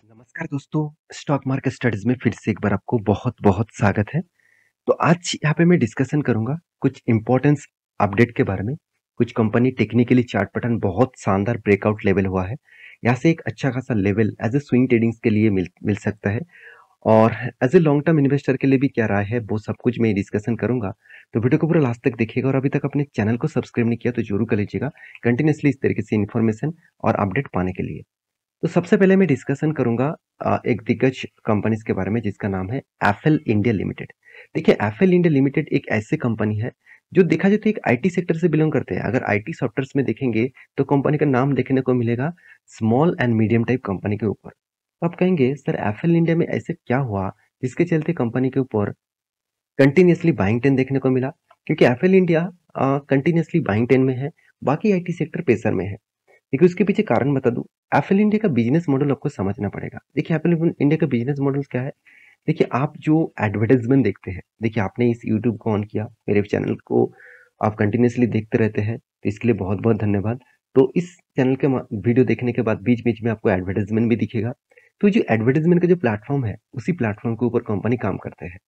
नमस्कार दोस्तों, stock market studies में फिर से एक बार आपको बहुत-बहुत स्वागत है। तो आज यहाँ पे मैं डिस्कशन करूँगा कुछ इम्पोर्टेंस अपडेट के बारे में। कुछ कंपनी टेक्निकली चार्ट पैटर्न बहुत शानदार ब्रेकआउट लेवल हुआ है। यहाँ से एक अच्छा खासा level as a swing tradings के लिए मिल मिल सकता है और as a long term investor के लिए भी क्या राय है वो सब कुछ मैं डिस्कशन करूँगा। तो वीडियो को पूरा लास्ट तक देखिएगा और अभी तक अपने चैनल को सब्सक्राइब नहीं किया तो जरूर कर लीजिएगा कंटिन्यूसली इस तरीके से इन्फॉर्मेशन और अपडेट पाने के लिए। तो सबसे पहले मैं डिस्कशन करूंगा एक दिग्गज कंपनीज के बारे में जिसका नाम है एफएल इंडिया लिमिटेड। देखिए एफएल इंडिया लिमिटेड एक ऐसी कंपनी है जो देखा जाए तो एक आईटी सेक्टर से बिलोंग करते हैं। अगर आईटी सॉफ्टवेयर में देखेंगे तो कंपनी का नाम देखने को मिलेगा small and medium type company के ऊपर। तो आप कहेंगे सर एफएल इंडिया में ऐसे क्या हुआ जिसके चलते कंपनी के ऊपर कंटिन्यूसली बाइंग ट्रेंड देखने को मिला, क्योंकि FL India continuously buying trend में है, बाकी आईटी सेक्टर प्रेशर में है। देखिए उसके पीछे कारण बता दूं। एफएल इंडिया का बिजनेस मॉडल आपको समझना पड़ेगा। देखिए एफएल इंडिया का बिजनेस मॉडल क्या है। देखिए आप जो एडवर्टाइजमेंट देखते हैं, देखिए आपने इस यूट्यूब को ऑन किया, मेरे चैनल को आप कंटिन्यूसली देखते रहते हैं तो इसके लिए बहुत बहुत धन्यवाद। तो इस चैनल के वीडियो देखने के बाद बीच बीच में आपको एडवर्टाइजमेंट भी दिखेगा। तो जो एडवर्टाइजमेंट का जो प्लेटफॉर्म है उसी प्लेटफॉर्म के ऊपर कंपनी काम करते हैं।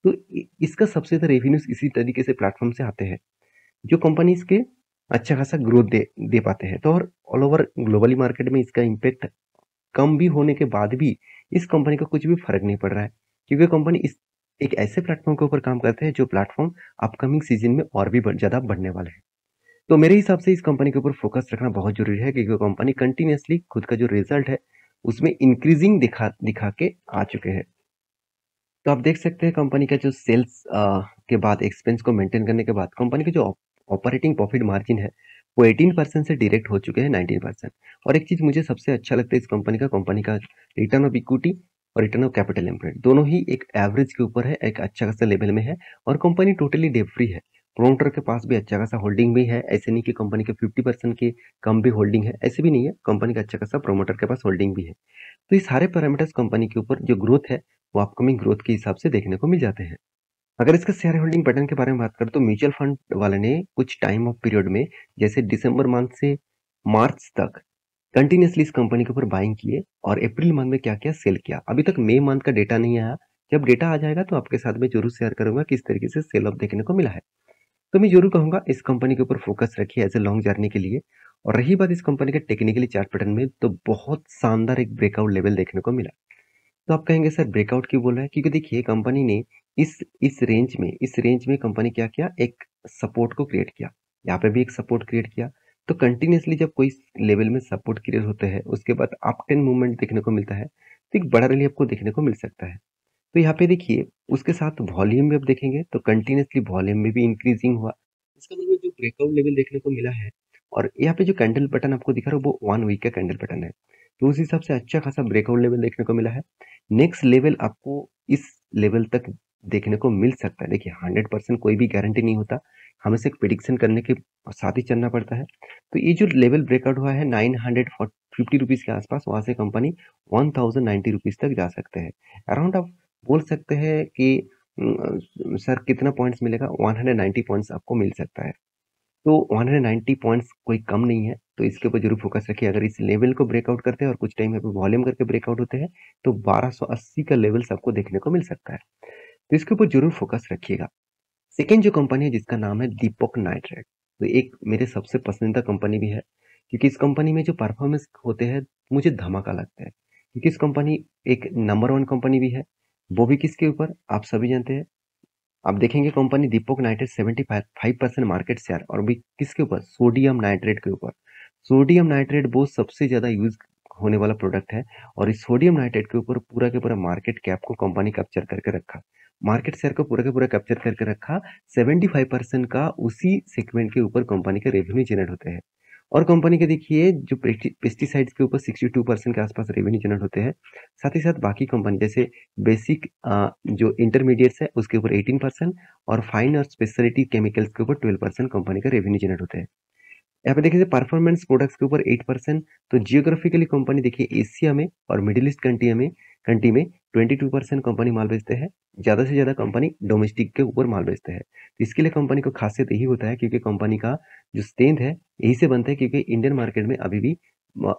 तो इसका सबसे ज्यादा रेवेन्यूज इसी तरीके से प्लेटफॉर्म से आते हैं जो कंपनीज के अच्छा खासा ग्रोथ दे दे पाते हैं। तो और ऑल ओवर ग्लोबली मार्केट में इसका इम्पैक्ट कम भी होने के बाद भी इस कंपनी का कुछ भी फर्क नहीं पड़ रहा है, क्योंकि कंपनी इस एक ऐसे प्लेटफॉर्म के ऊपर काम करते हैं जो प्लेटफॉर्म अपकमिंग सीजन में और भी ज्यादा बढ़ने वाला है। तो मेरे हिसाब से इस कंपनी के ऊपर फोकस रखना बहुत जरूरी है, क्योंकि कंपनी कंटिन्यूसली खुद का जो रिजल्ट है उसमें इंक्रीजिंग दिखा दिखा के आ चुके हैं। तो आप देख सकते हैं कंपनी का जो सेल्स के बाद एक्सपेंस को मेंटेन करने के बाद कंपनी का जो ऑपरेटिंग प्रॉफिट मार्जिन है वो 18% से डायरेक्ट हो चुके हैं 19%। और एक चीज मुझे सबसे अच्छा लगता है इस कंपनी का रिटर्न ऑफ इक्विटी और रिटर्न ऑफ कैपिटल एम्प्लॉयड दोनों ही एक एवरेज के ऊपर है, एक अच्छा खासा लेवल में है। और कंपनी टोटली डेट फ्री है। प्रोमोटर के पास भी अच्छा खासा होल्डिंग भी है, ऐसे नहीं कि कंपनी के 50% के कम भी होल्डिंग है, ऐसे भी नहीं है। कंपनी का अच्छा खासा प्रोमोटर के पास होल्डिंग भी है। तो ये सारे पैरामीटर्स कंपनी के ऊपर जो ग्रोथ है वो अपकमिंग ग्रोथ के हिसाब से देखने को मिल जाते हैं। अगर इसका शेयर होल्डिंग पैटर्न के बारे में बात करें तो म्यूचुअल फंड वाले ने कुछ टाइम ऑफ पीरियड में जैसे दिसंबर मंथ से मार्च तक कंटिन्यूसली इस कंपनी के ऊपर बाइंग किए और अप्रैल मंथ में क्या क्या सेल किया। अभी तक मई मंथ का डेटा नहीं आया। जब डेटा आ जाएगा तो आपके साथ में जरूर शेयर करूंगा किस तरीके से सेल ऑफ देखने को मिला है। तो मैं जरूर कहूंगा इस कंपनी के ऊपर फोकस रखिए एज ए लॉन्ग जर्नी के लिए। और रही बात इस कंपनी के टेक्निकली चार्ट पैटर्न में, तो बहुत शानदार एक ब्रेकआउट लेवल देखने को मिला। तो आप कहेंगे सर ब्रेकआउट क्यों बोल रहा है, क्योंकि देखिए कंपनी ने इस रेंज में कंपनी क्या किया, एक सपोर्ट को क्रिएट किया। यहाँ पे भी एक सपोर्ट क्रिएट किया। तो कंटिन्यूसली जब कोई लेवल में सपोर्ट क्रिएट होते हैं उसके बाद अप टेन मूवमेंट देखने को मिलता है तो एक बड़ा रैली आपको देखने को मिल सकता है। तो यहाँ पे देखिए उसके साथ वॉल्यूम भी आप देखेंगे तो कंटिन्यूसली वॉल्यूम में भी इंक्रीजिंग हुआ। इसका मतलब जो ब्रेकआउट लेवल देखने को मिला है और यहाँ पे जो कैंडल पैटर्न आपको दिख रहा है वो 1 वीक का कैंडल पैटर्न है। तो उस हिसाब से अच्छा खासा ब्रेकआउट लेवल देखने को मिला है। नेक्स्ट लेवल आपको इस लेवल तक देखने को मिल सकता है। देखिए 100% कोई भी गारंटी नहीं होता, हमें से प्रिडिक्शन करने के साथ ही चलना पड़ता है। तो ये जो लेवल ब्रेकआउट हुआ है 950 रुपीज के आसपास, वहां से कंपनी 1090 रुपीज तक जा सकते हैं। अराउंड आप बोल सकते हैं कि सर कितना पॉइंट्स मिलेगा, 190 पॉइंट्स आपको मिल सकता है। तो 190 पॉइंट्स कोई कम नहीं है, तो इसके ऊपर जरूर फोकस रखिए। अगर इस लेवल को ब्रेकआउट करते हैं और कुछ टाइम पे वॉल्यूम करके ब्रेकआउट होते हैं तो 1280 का लेवल्स आपको देखने को मिल सकता है। तो इसके ऊपर जरूर फोकस रखिएगा। सेकेंड जो कंपनी है जिसका नाम है दीपक नाइट्रेट, तो एक मेरे सबसे पसंदीदा कंपनी भी है, क्योंकि इस कंपनी में जो परफॉर्मेंस होते हैं मुझे धमाका लगता है। क्योंकि इस कंपनी एक नंबर वन कंपनी भी है, वो भी किसके ऊपर आप सभी जानते हैं। आप देखेंगे कंपनी दीपक नाइट्रेट 75% मार्केट शेयर, और भी किसके ऊपर, सोडियम नाइट्रेट के ऊपर। सोडियम नाइट्रेट वो सबसे ज्यादा यूज होने वाला प्रोडक्ट है और इस सोडियम नाइट्रेट के ऊपर पूरा के पूरा मार्केट कैप को कंपनी कैप्चर करके रखा, मार्केट शेयर को पूरा के पूरा कैप्चर करके रखा। 75% का उसी सेगमेंट के ऊपर कंपनी के रेवेन्यू जनरेट होते हैं। और कंपनी के देखिए जो पेस्टिसाइड्स के ऊपर 62% के आसपास रेवेन्यू जनरेट होते हैं। साथ ही साथ बाकी कंपनी जैसे बेसिक जो इंटरमीडिएट्स है उसके ऊपर 18% और फाइन और स्पेशलिटी केमिकल्स के ऊपर 12% कंपनी का रेवेन्यू जनरेट होते हैं। यहाँ पे देखिए परफॉर्मेंस प्रोडक्ट्स के ऊपर 8%। तो जियोग्राफिकली कंपनी देखिए एशिया में और मिडिल ईस्ट कंट्री में 22% कंपनी माल बेचते हैं। ज्यादा से ज्यादा कंपनी डोमेस्टिक के ऊपर माल बेचते हैं। तो इसके लिए कंपनी को खासियत यही होता है, क्योंकि कंपनी का जो स्ट्रेंथ है यही से बनता है, क्योंकि इंडियन मार्केट में अभी भी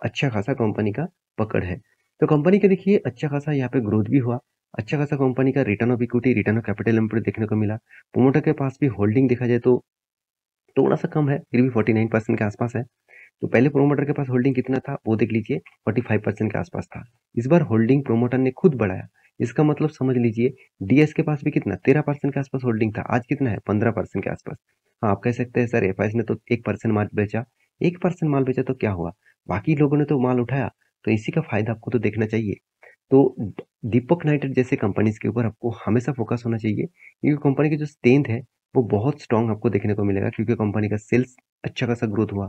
अच्छा खासा कंपनी का पकड़ है। तो कंपनी का देखिए अच्छा खासा यहाँ पे ग्रोथ भी हुआ, अच्छा खासा कंपनी का return of equity, return of capital employed देखने को मिला। प्रोमोटर के पास भी होल्डिंग देखा जाए तो थोड़ा-सा कम है, फिर भी 49% के आसपास है। तो पहले प्रोमोटर के पास होल्डिंग कितना था वो देख लीजिए, 45% के आसपास था। इस बार होल्डिंग प्रोमोटर ने खुद बढ़ाया, इसका मतलब समझ लीजिए डीएस के पास भी कितना 13% के आसपास होल्डिंग था, आज कितना है 15% के आसपास। हाँ, आप कह सकते हैं सर एफआईएस ने तो 1% माल बेचा, 1% माल बेचा तो क्या हुआ, बाकी लोगों ने तो माल उठाया, तो इसी का फायदा आपको तो देखना चाहिए। तो दीपक नाइट्रेट जैसे कंपनीज के ऊपर आपको हमेशा फोकस होना चाहिए, क्योंकि कंपनी की जो स्ट्रेंथ है वो बहुत स्ट्रांग आपको देखने को मिलेगा, क्योंकि कंपनी का सेल्स अच्छा खासा ग्रोथ हुआ।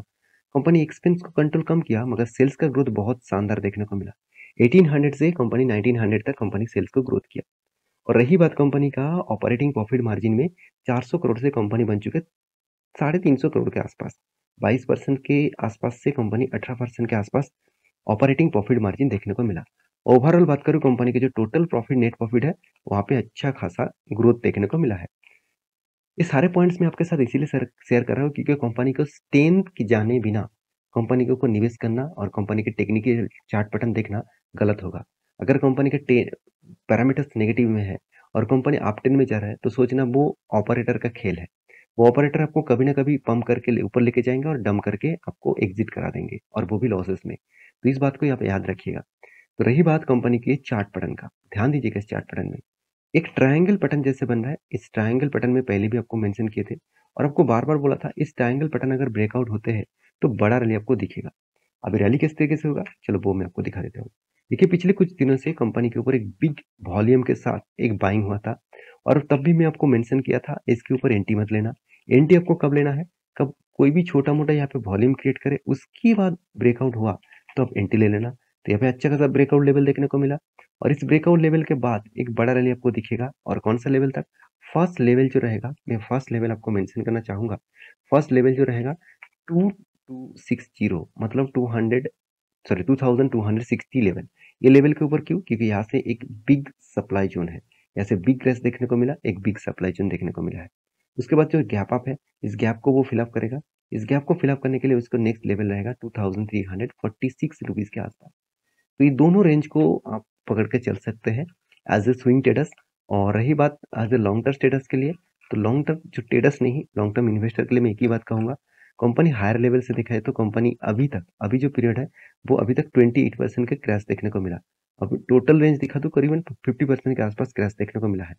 कंपनी एक्सपेंस को कंट्रोल कम किया मगर सेल्स का ग्रोथ बहुत शानदार देखने को मिला। 1800 से कंपनी 1900 तक कंपनी सेल्स को ग्रोथ किया। और रही बात कंपनी का ऑपरेटिंग प्रॉफिट मार्जिन में, 400 करोड़ से कंपनी बन चुके 350 करोड़ के आसपास, 22% के आसपास से कंपनी 18% के आसपास ऑपरेटिंग प्रॉफिट मार्जिन देखने को मिला। ओवरऑल बात करूं कंपनी के जो टोटल प्रॉफिट नेट प्रॉफिट है वहां पे अच्छा खासा ग्रोथ देखने को मिला है। ये सारे पॉइंट्स मैं आपके साथ इसीलिए शेयर कर रहा हूँ क्योंकि कंपनी को स्ट्रेंथ की जाने बिना कंपनी के ऊपर निवेश करना और कंपनी के टेक्निकल चार्ट पैटर्न देखना गलत होगा। अगर कंपनी के पैरामीटर्स नेगेटिव में है और कंपनी अपट्रेंड में जा रहा है तो सोचना वो ऑपरेटर का खेल है। वो ऑपरेटर आपको कभी ना कभी पंप करके ऊपर लेके जाएंगे और डम करके आपको एग्जिट करा देंगे और वो भी लॉसेस में। तो इस बात को आप याद रखिएगा। तो रही बात कंपनी के चार्ट पैटर्न का, ध्यान दीजिएगा इस चार्ट पैटर्न में एक ट्रायंगल पैटर्न जैसे बन रहा है। इस ट्रायंगल पैटर्न में पहले भी आपको मेंशन किए थे और आपको बार बार बोला था इस ट्रायंगल पैटर्न अगर ब्रेकआउट होते हैं तो बड़ा रैली आपको दिखेगा। अभी रैली किस तरीके से होगा चलो वो मैं आपको दिखा देता हूँ। देखिए पिछले कुछ दिनों से कंपनी के ऊपर एक बिग वॉल्यूम के साथ एक बाइंग हुआ था और तब भी मैं आपको मेंशन किया था इसके ऊपर एंटी मत लेना। एंटी आपको कब लेना है, कब कोई भी छोटा मोटा यहाँ पे वॉल्यूम क्रिएट करे उसके बाद ब्रेकआउट हुआ तो आप एंटी ले लेना। तो यहाँ पे अच्छा खासा ब्रेकआउट लेवल देखने को मिला और इस ब्रेकआउट लेवल के बाद एक बड़ा रैली आपको दिखेगा। और कौन सा लेवल तक, फर्स्ट लेवल जो रहेगा, मैं फर्स्ट लेवल आपको मेंशन करना चाहूंगा। फर्स्ट लेवल जो रहेगा 2260, मतलब 2260 लेवल। ये लेवल के ऊपर क्यों, क्योंकि यहाँ से एक बिग सप्लाई जोन है, यहाँ से बिग रेस देखने को मिला, एक बिग सप्लाई जोन देखने को मिला है। उसके बाद जो गैप अप है इस गैप को वो फिलअप करेगा। इस गैप को फिलअप करने के लिए उसको नेक्स्ट लेवल रहेगा 2346 रुपीज के आसपास। तो ये दोनों रेंज को आप पकड़ के चल सकते हैं एज ए स्विंग ट्रेडर्स। और रही बात as a long term traders के लिए, तो लॉन्ग टर्म जो ट्रेडर्स नहीं, लॉन्ग टर्म इन्वेस्टर के लिए मैं एक ही बात कहूंगा, कंपनी हायर लेवल से दिखाए तो कंपनी अभी जो पीरियड है वो अभी तक 28% के क्रैश देखने को मिला। अब टोटल रेंज दिखा तो करीबन 50% के आसपास क्रैश देखने को मिला है।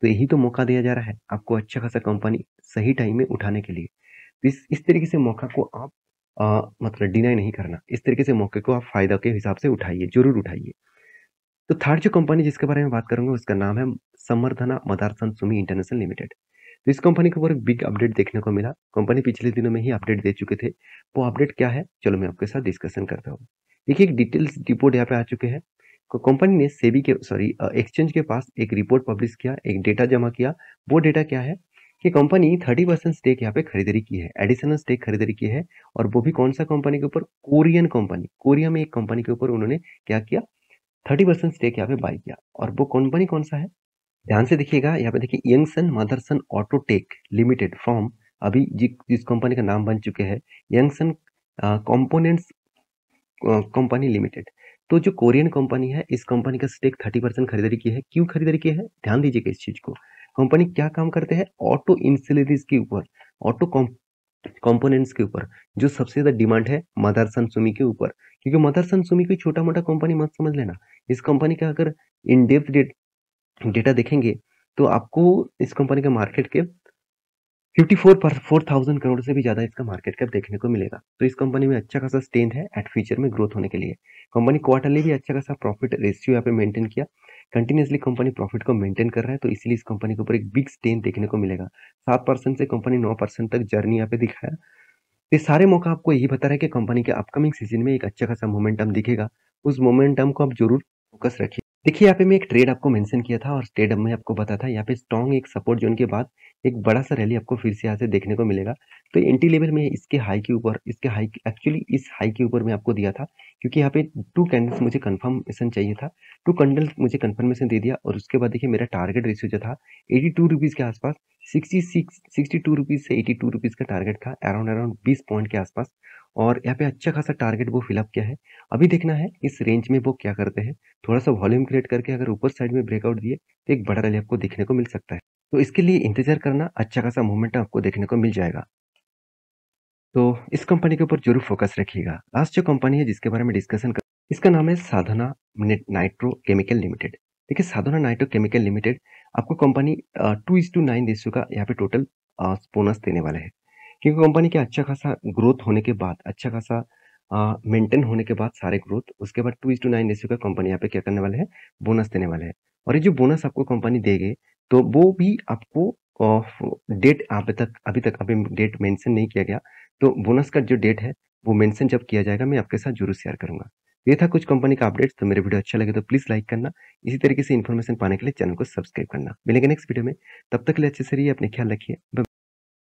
तो यही तो मौका दिया जा रहा है आपको अच्छा खासा कंपनी सही टाइम में उठाने के लिए। तो इस तरीके से मौका को आप मतलब डिनाई नहीं करना, इस तरीके से मौके को आप फायदा के हिसाब से उठाइए, जरूर उठाइए। तो थर्ड जो कंपनी जिसके बारे में बात करूंगा उसका नाम है समर्धना मदारसन सुमी इंटरनेशनल लिमिटेड। तो इस कंपनी के ऊपर एक बिग अपडेट देखने को मिला। कंपनी पिछले दिनों में ही अपडेट दे चुके थे। वो अपडेट क्या है चलो मैं आपके साथ डिस्कशन करता हूँ। देखिए एक डिटेल्स रिपोर्ट यहाँ पे आ चुके हैं। कंपनी ने सेबी के एक्सचेंज के पास एक रिपोर्ट पब्लिश किया, एक डेटा जमा किया। वो डेटा क्या है कि कंपनी 30% स्टेक यहाँ पे खरीदारी की है, एडिशनल स्टेक खरीदारी की है। और वो भी कौन सा कंपनी के ऊपर, कोरियन कंपनी, कोरिया में एक कंपनी के ऊपर उन्होंने क्या किया, 30% स्टेक यहाँ पे बाई किया। और वो कंपनी कौन सा है, ध्यान से देखिएगा यहाँ पे देखिए, यंगसन मदरसन ऑटोटेक लिमिटेड फ्रॉम, अभी जिस कंपनी का नाम बन चुके हैं यंगसन कंपोनेंट्स कंपनी लिमिटेड। तो जो कोरियन कंपनी है इस कंपनी का स्टेक 30% खरीदारी की है। क्यों खरीदारी की है, ध्यान दीजिएगा इस चीज को। कंपनी क्या काम करते हैं, ऑटो इंसिलरीज के ऊपर, ऑटो कंपोनेंट्स के ऊपर, जो सबसे ज्यादा डिमांड है मदरसन सुमी के ऊपर। क्योंकि मदरसन सुमी कोई छोटा मोटा कंपनी मत समझ लेना। इस कंपनी का अगर इन डेप्थ डेटा देखेंगे तो आपको इस कंपनी का मार्केट कैप 4,000 करोड़ से भी ज्यादा इसका मार्केट कैप देखने को मिलेगा। तो इस कंपनी में अच्छा खासा स्ट्रेंथ है एट फ्यूचर में ग्रोथ होने के लिए। कंपनी क्वार्टरली भी अच्छा खासा प्रॉफिट रेशियो यहाँ पे मेंटेन किया, कंटिन्यूसली कंपनी प्रॉफिट को मेंटेन कर रहा है। तो इसलिए इस कंपनी के ऊपर एक बिग स्ट्रेंथ देखने को मिलेगा। 7% से कंपनी 9% तक जर्नी यहाँ पे दिखाया। ये सारे मौका आपको यही बता रहा है कि कंपनी के अपकमिंग सीजन में एक अच्छा खासा मोमेंटम दिखेगा। उस मोमेंटम को आप जरूर फोकस रखिए। देखिए यहाँ पे मैं एक ट्रेड आपको मेंशन किया था और ट्रेड में आपको पता था यहाँ पे स्ट्रॉन्ग एक सपोर्ट जोन के बाद एक बड़ा सा रैली आपको फिर से यहाँ से देखने को मिलेगा। तो एंटी लेवल में इसके हाई के ऊपर, इसके हाई एक्चुअली इस हाई के ऊपर मैं आपको दिया था क्योंकि यहाँ पे 2 कैंडल्स मुझे कंफर्मेशन चाहिए था। 2 कैंडल्स मुझे कंफर्मेशन दे दिया और उसके बाद देखिए मेरा टारगेट रेशियो जो था 82 रुपीज के आसपास, 62 रुपीज से 82 रुपीज का टारगेट था, अराउंड 20 पॉइंट के आसपास। और यहाँ पे अच्छा खासा टारगेट वो फिल अप किया है। अभी देखना है इस रेंज में वो क्या करते हैं। थोड़ा-सा वॉल्यूम क्रिएट करके अगर ऊपर साइड में ब्रेकआउट दिए, तो एक बड़ा रैली आपको देखने को मिल सकता है। तो इसके लिए इंतज़ार करना, अच्छा खासा मूवमेंट आपको देखने को मिल जाएगा। तो इस कंपनी के ऊपर ज़रूर फ़ोकस रखिएगा। लास्ट जो कंपनी है जिसके बारे में डिस्कशन कर इसका नाम है साधना नाइट्रो केमिकल लिमिटेड। देखिए साधना नाइट्रो केमिकल लिमिटेड आपको कंपनी 2:9 रेशियो का यहाँ पे टोटल बोनस देने वाला है। क्योंकि कंपनी के अच्छा खासा ग्रोथ होने के बाद, अच्छा खासा मेंटेन होने के बाद सारे ग्रोथ, उसके बाद 2:9 रेशियो का कंपनी यहाँ पे क्या करने वाले हैं, बोनस देने वाले हैं। और ये जो बोनस आपको कंपनी देगी, तो वो भी आपको डेट अभी डेट मेंशन नहीं किया गया। तो बोनस का जो डेट है, वो मेंशन जब किया जाएगा, मैं आपके साथ ज़रूर शेयर करूँगा। ये था कुछ कंपनी का अपडेट्स। तो मेरे वीडियो अच्छा लगे तो प्लीज़ लाइक करना। इसी तरीके से इन्फॉर्मेशन पाने के लिए चैनल को सब्सक्राइब करना। मिलेंगे नेक्स्ट वीडियो में। तब तक के लिए अच्छे से रहिए, अपने ख्याल रखिए। बाय।